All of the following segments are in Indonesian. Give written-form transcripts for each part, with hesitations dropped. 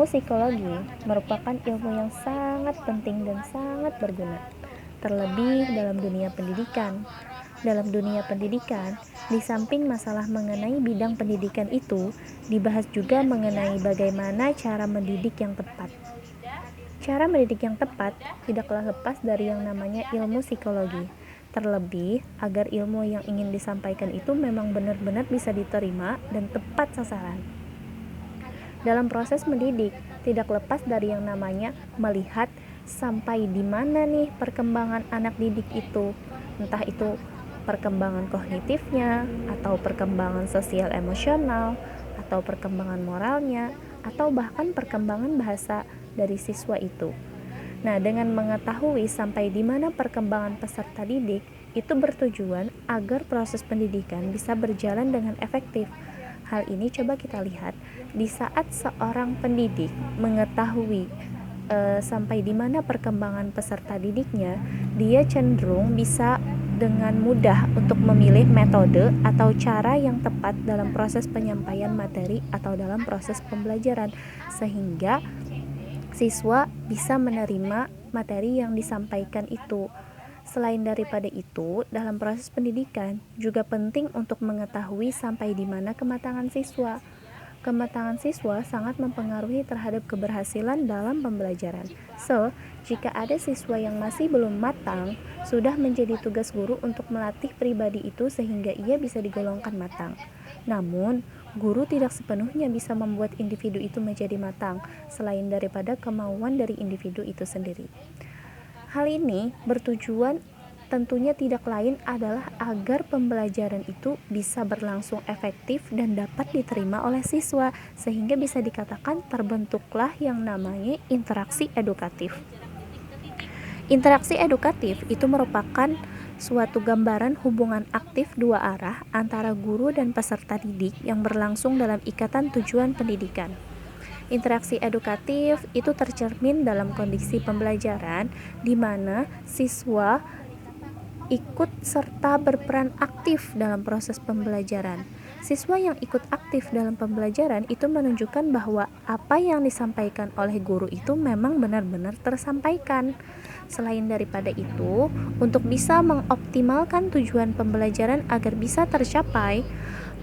Ilmu psikologi merupakan ilmu yang sangat penting dan sangat berguna, terlebih dalam dunia pendidikan. Dalam dunia pendidikan, di samping masalah mengenai bidang pendidikan itu, dibahas juga mengenai bagaimana cara mendidik yang tepat. Cara mendidik yang tepat tidaklah lepas dari yang namanya ilmu psikologi. Terlebih, agar ilmu yang ingin disampaikan itu memang benar-benar bisa diterima dan tepat sasaran. Dalam proses mendidik, tidak lepas dari yang namanya melihat sampai di mana nih perkembangan anak didik itu. Entah itu perkembangan kognitifnya, atau perkembangan sosial emosional, atau perkembangan moralnya, atau bahkan perkembangan bahasa dari siswa itu. Nah, dengan mengetahui sampai di mana perkembangan peserta didik, itu bertujuan agar proses pendidikan bisa berjalan dengan efektif. Hal ini coba kita lihat di saat seorang pendidik mengetahui sampai di mana perkembangan peserta didiknya, dia cenderung bisa dengan mudah untuk memilih metode atau cara yang tepat dalam proses penyampaian materi atau dalam proses pembelajaran, sehingga siswa bisa menerima materi yang disampaikan itu. Selain daripada itu, dalam proses pendidikan juga penting untuk mengetahui sampai di mana kematangan siswa. Kematangan siswa sangat mempengaruhi terhadap keberhasilan dalam pembelajaran. So, jika ada siswa yang masih belum matang, sudah menjadi tugas guru untuk melatih pribadi itu sehingga ia bisa digolongkan matang. Namun, guru tidak sepenuhnya bisa membuat individu itu menjadi matang, selain daripada kemauan dari individu itu sendiri. Hal ini bertujuan tentunya tidak lain adalah agar pembelajaran itu bisa berlangsung efektif dan dapat diterima oleh siswa, sehingga bisa dikatakan terbentuklah yang namanya interaksi edukatif. Interaksi edukatif itu merupakan suatu gambaran hubungan aktif dua arah antara guru dan peserta didik yang berlangsung dalam ikatan tujuan pendidikan. Interaksi edukatif itu tercermin dalam kondisi pembelajaran di mana siswa ikut serta berperan aktif dalam proses pembelajaran. Siswa yang ikut aktif dalam pembelajaran itu menunjukkan bahwa apa yang disampaikan oleh guru itu memang benar-benar tersampaikan. Selain daripada itu, untuk bisa mengoptimalkan tujuan pembelajaran agar bisa tercapai,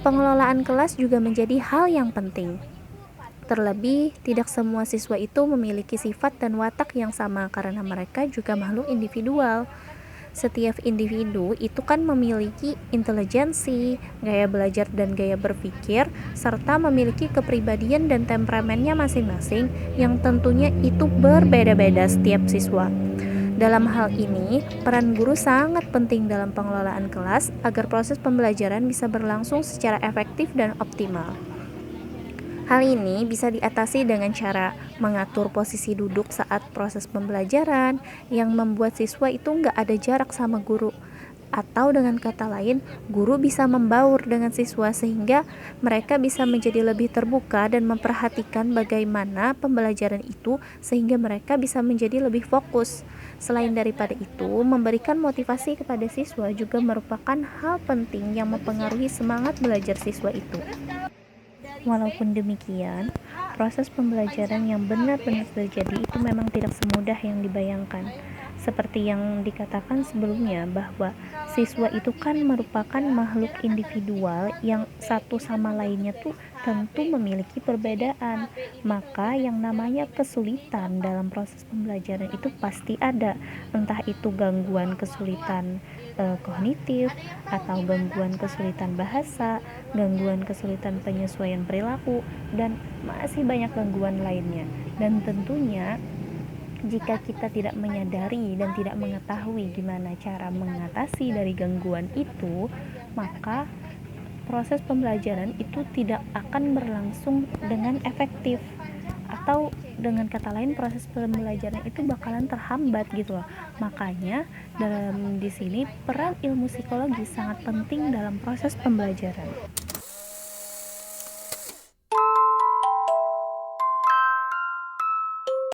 pengelolaan kelas juga menjadi hal yang penting. Terlebih, tidak semua siswa itu memiliki sifat dan watak yang sama karena mereka juga makhluk individual. Setiap individu itu kan memiliki intelijensi, gaya belajar dan gaya berpikir, serta memiliki kepribadian dan temperamennya masing-masing yang tentunya itu berbeda-beda setiap siswa. Dalam hal ini, peran guru sangat penting dalam pengelolaan kelas agar proses pembelajaran bisa berlangsung secara efektif dan optimal. Hal ini bisa diatasi dengan cara mengatur posisi duduk saat proses pembelajaran yang membuat siswa itu nggak ada jarak sama guru. Atau dengan kata lain, guru bisa membaur dengan siswa sehingga mereka bisa menjadi lebih terbuka dan memperhatikan bagaimana pembelajaran itu sehingga mereka bisa menjadi lebih fokus. Selain daripada itu, memberikan motivasi kepada siswa juga merupakan hal penting yang mempengaruhi semangat belajar siswa itu. Walaupun demikian, proses pembelajaran yang benar-benar terjadi itu memang tidak semudah yang dibayangkan. Seperti yang dikatakan sebelumnya bahwa siswa itu kan merupakan makhluk individual yang satu sama lainnya tuh tentu memiliki perbedaan. Maka yang namanya kesulitan dalam proses pembelajaran itu pasti ada. Entah itu gangguan kesulitan kognitif atau gangguan kesulitan bahasa, gangguan kesulitan penyesuaian perilaku, dan masih banyak gangguan lainnya. Dan tentunya jika kita tidak menyadari dan tidak mengetahui gimana cara mengatasi dari gangguan itu, maka proses pembelajaran itu tidak akan berlangsung dengan efektif, atau dengan kata lain proses pembelajaran itu bakalan terhambat gitu loh. Makanya dalam di sini peran ilmu psikologi sangat penting dalam proses pembelajaran.